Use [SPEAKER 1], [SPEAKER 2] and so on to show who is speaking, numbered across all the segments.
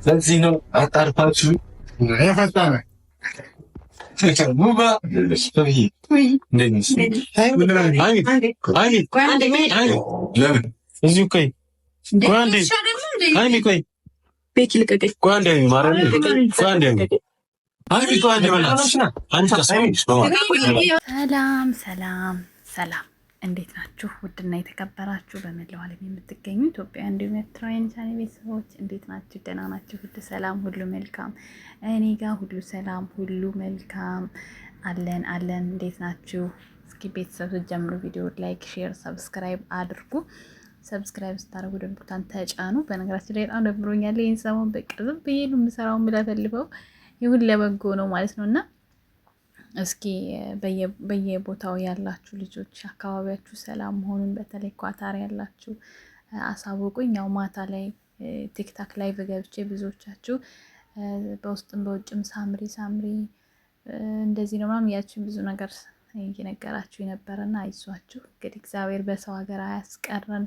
[SPEAKER 1] ለዚህ ነው አጣርፋችሁ የፈጣነ ሙባ
[SPEAKER 2] ሰላም እንዴት ናችሁ? ውድና የተከበራችሁ በመላው ዓለም የምትገኙ ኢትዮጵያ እንዲሁም ኤርትራውያን ቻኔ ቤተሰቦች እንዴት ናችሁ? ደህና ናችሁ? ሁሉ ሰላም፣ ሁሉ መልካም። እኔ ጋር ሁሉ ሰላም፣ ሁሉ መልካም አለን። እንዴት ናችሁ? እስኪ ቤተሰብ ስትጀምሩ ቪዲዮ ላይክ፣ ሼር፣ ሰብስክራይብ አድርጉ። ሰብስክራይብ ስታደርጉ ደብቁታን ተጫኑ። በነገራችን ላይ በጣም ደብሮኛል። ይሄን ሰሞን በቃ ዝም ብዬ ነው የምሰራው የምለፈልፈው። ይሁን ለበጎ ነው ማለት ነውና እስኪ በየቦታው ያላችሁ ልጆች አካባቢያችሁ ሰላም መሆኑን በተለይ ኳታር ያላችሁ አሳውቁኝ። ያው ማታ ላይ ቲክታክ ላይ በገብቼ ብዙዎቻችሁ በውስጥም በውጭም ሳምሪ እንደዚህ ነው ምናምን ያችሁ ብዙ ነገር እየነገራችሁ የነበረና አይዟችሁ እንግዲህ እግዚአብሔር በሰው ሀገር አያስቀረን፣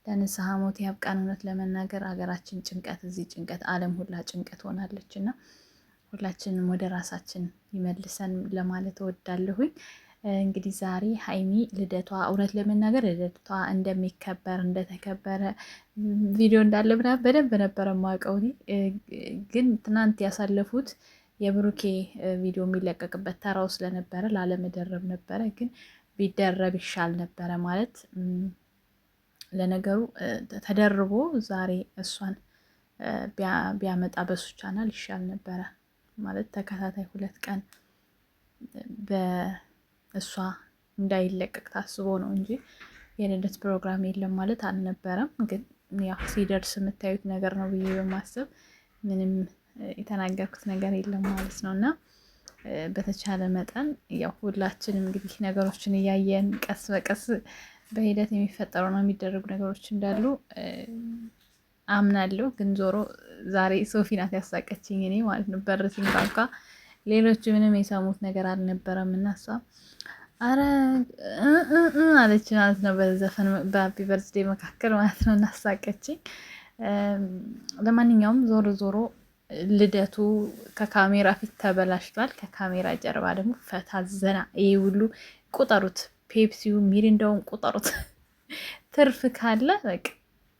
[SPEAKER 2] ለንስሐ ሞት ያብቃን። እውነት ለመናገር ሀገራችን ጭንቀት፣ እዚህ ጭንቀት፣ ዓለም ሁላ ጭንቀት ሆናለች እና ሁላችንም ወደ ራሳችን ይመልሰን ለማለት እወዳለሁኝ። እንግዲህ ዛሬ ሀይሚ ልደቷ፣ እውነት ለመናገር ልደቷ እንደሚከበር እንደተከበረ ቪዲዮ እንዳለ ምናምን በደንብ ነበረ የማውቀው። ግን ትናንት ያሳለፉት የብሩኬ ቪዲዮ የሚለቀቅበት ተራው ስለነበረ ላለመደረብ ነበረ። ግን ቢደረብ ይሻል ነበረ ማለት ለነገሩ ተደርቦ ዛሬ እሷን ቢያመጣ በሱ ቻናል ይሻል ነበረ ማለት ተከታታይ 2 ቀን በእሷ እንዳይለቀቅ ታስቦ ነው እንጂ የልደት ፕሮግራም የለም ማለት አልነበረም። ግን ያው ሲደርስ የምታዩት ነገር ነው ብዬ በማሰብ ምንም የተናገርኩት ነገር የለም ማለት ነው። እና በተቻለ መጠን ያው ሁላችንም እንግዲህ ነገሮችን እያየን ቀስ በቀስ በሂደት የሚፈጠሩ ነው የሚደረጉ ነገሮች እንዳሉ አምናለሁ። ግን ዞሮ ዛሬ ሶፊ ናት ያሳቀችኝ እኔ ማለት ነው። በር ሲንኳኳ ሌሎቹ ምንም የሰሙት ነገር አልነበረም እና እሷ አረ አለች ማለት ነው በዘፈን በሀፒ በርዝዴ መካከል ማለት ነው እናሳቀችኝ። ለማንኛውም ዞሮ ልደቱ ከካሜራ ፊት ተበላሽቷል፣ ከካሜራ ጀርባ ደግሞ ፈታ ዘና። ይሄ ሁሉ ቁጠሩት፣ ፔፕሲው ሚሪንዳውን ቁጠሩት። ትርፍ ካለ በቃ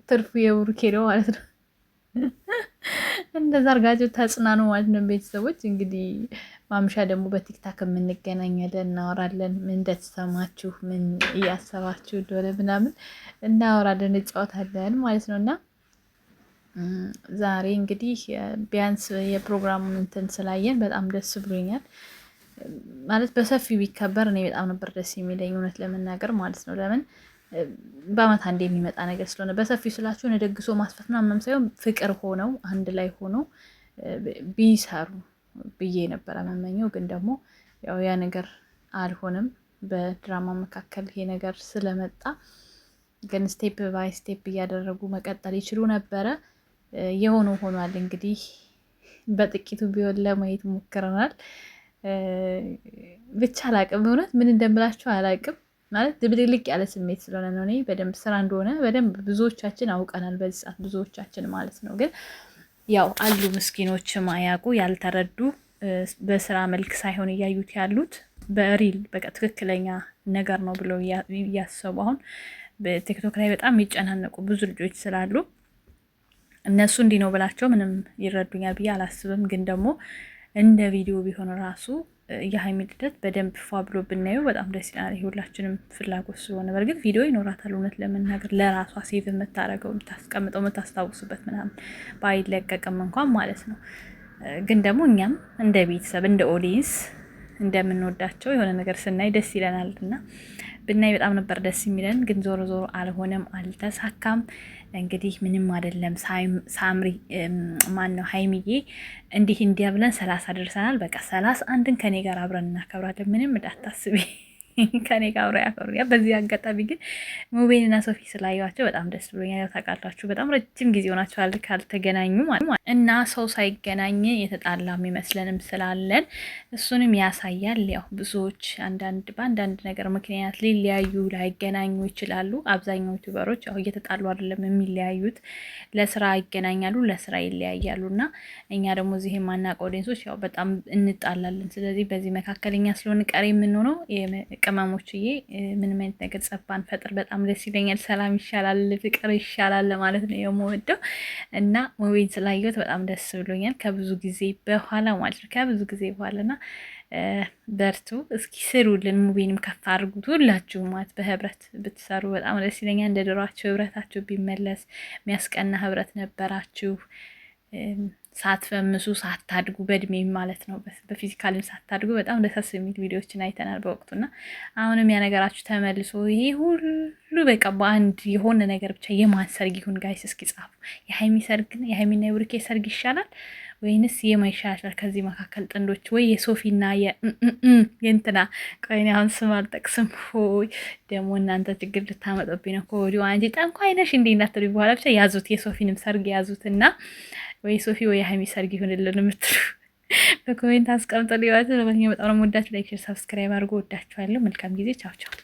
[SPEAKER 2] ትርፉ የብሩኬ ነው ማለት ነው። እንደዛ አድርጋችሁ ተጽናኑ ማለት ነው ቤተሰቦች። እንግዲህ ማምሻ ደግሞ በቲክታክ የምንገናኛለን፣ እናወራለን። ምን እንደተሰማችሁ ምን እያሰባችሁ እንደሆነ ምናምን እናወራለን፣ እንጫወታለን ማለት ነው። እና ዛሬ እንግዲህ ቢያንስ የፕሮግራሙን እንትን ስላየን በጣም ደስ ብሎኛል ማለት በሰፊው ቢከበር እኔ በጣም ነበር ደስ የሚለኝ እውነት ለመናገር ማለት ነው። ለምን በአመት አንድ የሚመጣ ነገር ስለሆነ በሰፊው ስላችሁ ደግሶ ማስፈት ምናምን ሳይሆን ፍቅር ሆነው አንድ ላይ ሆነው ቢሰሩ ብዬ ነበረ መመኘው። ግን ደግሞ ያው ያ ነገር አልሆነም። በድራማ መካከል ይሄ ነገር ስለመጣ ግን ስቴፕ ባይ ስቴፕ እያደረጉ መቀጠል ይችሉ ነበረ። የሆነው ሆኗል። እንግዲህ በጥቂቱ ቢሆን ለማየት ሞክረናል። ብቻ አላቅም፣ እውነት ምን እንደምላችሁ አላቅም። ማለት ድብልቅልቅ ያለ ስሜት ስለሆነ ነው። እኔ በደንብ ስራ እንደሆነ በደንብ ብዙዎቻችን አውቀናል፣ በዚህ ሰዓት ብዙዎቻችን ማለት ነው። ግን ያው አሉ ምስኪኖች ማያውቁ ያልተረዱ፣ በስራ መልክ ሳይሆን እያዩት ያሉት በሪል በቃ ትክክለኛ ነገር ነው ብለው እያሰቡ አሁን በቲክቶክ ላይ በጣም የሚጨናነቁ ብዙ ልጆች ስላሉ እነሱ እንዲህ ነው ብላቸው ምንም ይረዱኛል ብዬ አላስብም። ግን ደግሞ እንደ ቪዲዮ ቢሆን ራሱ የሀይሚ ልደት በደንብ ፏ ብሎ ብናየው በጣም ደስ ይላል። ሁላችንም ፍላጎት ስለሆነ በእርግጥ ቪዲዮ ይኖራታል እውነት ለመናገር ለራሷ ሴቭ የምታደርገው የምታስቀምጠው የምታስታውስበት ምናምን ባይለቀቅም እንኳን ማለት ነው። ግን ደግሞ እኛም እንደ ቤተሰብ እንደ ኦዲየንስ እንደምንወዳቸው የሆነ ነገር ስናይ ደስ ይለናል እና ብናይ በጣም ነበር ደስ የሚለን። ግን ዞሮ አልሆነም፣ አልተሳካም። እንግዲህ ምንም አይደለም። ሳምሪ ማን ነው ሀይሚዬ እንዲህ ብለን 30 ደርሰናል። በቃ 31ን ከኔ ጋር አብረን እናከብራለን። ምንም እንዳታስቢ ከኔ ጋር አብረው ያከብሩኛል። በዚህ አጋጣሚ ግን ሙቤንና ሶፊ ስላየኋቸው በጣም ደስ ብሎኛል። ታውቃላችሁ በጣም ረጅም ጊዜ ሆናችኋል ካልተገናኙ ማለት እና ሰው ሳይገናኝ የተጣላ የሚመስለንም ስላለን እሱንም ያሳያል። ያው ብዙዎች በአንዳንድ ነገር ምክንያት ሊለያዩ ላይገናኙ ይችላሉ። አብዛኛው ዩቱበሮች ያው እየተጣሉ አይደለም የሚለያዩት፣ ለስራ ይገናኛሉ፣ ለስራ ይለያያሉ። እና እኛ ደግሞ እዚህ የማናውቀው ኦዲየንሶች ያው በጣም እንጣላለን። ስለዚህ በዚህ መካከል እኛ ስለሆነ ቀሪ የምንሆነው ቅመሞችዬ ምንም አይነት ነገር ጸባን ፈጥር በጣም ደስ ይለኛል። ሰላም ይሻላል፣ ፍቅር ይሻላል ለማለት ነው የምወደው እና ሙቤን ስላየሁት በጣም ደስ ብሎኛል። ከብዙ ጊዜ በኋላ ማለት ነው ከብዙ ጊዜ በኋላ እና በርቱ፣ እስኪ ስሩልን፣ ሙቤንም ከፍ አድርጉት ሁላችሁ ማለት በህብረት ብትሰሩ በጣም ደስ ይለኛል። እንደ ድሯችሁ ህብረታችሁ ቢመለስ የሚያስቀና ህብረት ነበራችሁ። ሳትፈምሱ ሳታድጉ በእድሜ ማለት ነው በፊዚካልም ሳታድጉ በጣም ደሳስ የሚል ቪዲዮዎችን አይተናል በወቅቱና አሁንም ያ ነገራችሁ ተመልሶ ይሄ ሁሉ በቃ በአንድ የሆነ ነገር ብቻ የማን ሰርግ ይሁን ጋይስ እስኪ ጻፉ። የሀይሚ ሰርግ የሀይሚና የብሩኬ ሰርግ ይሻላል ወይንስ የማይሻላል? ከዚህ መካከል ጥንዶች ወይ የሶፊና የእንትና ቆይኔ አሁን ስም አልጠቅስም። ሆይ ደግሞ እናንተ ችግር ልታመጡብኝ ነው ከወዲሁ። አንቺ ጠንቋይ ነሽ እንዴ እንዳትሉ በኋላ ብቻ ያዙት፣ የሶፊንም ሰርግ ያዙትና ወይ ሶፊ ወይ የሀይሚ ሰርግ ይሁንልን የምትሉ በኮሜንት አስቀምጦ ሊዋት። ለማንኛውም በጣም ነው የምወዳችሁ። ላይክ፣ ሼር፣ ሰብስክራይብ አድርጎ ወዳችኋለሁ። መልካም ጊዜ። ቻው ቻው።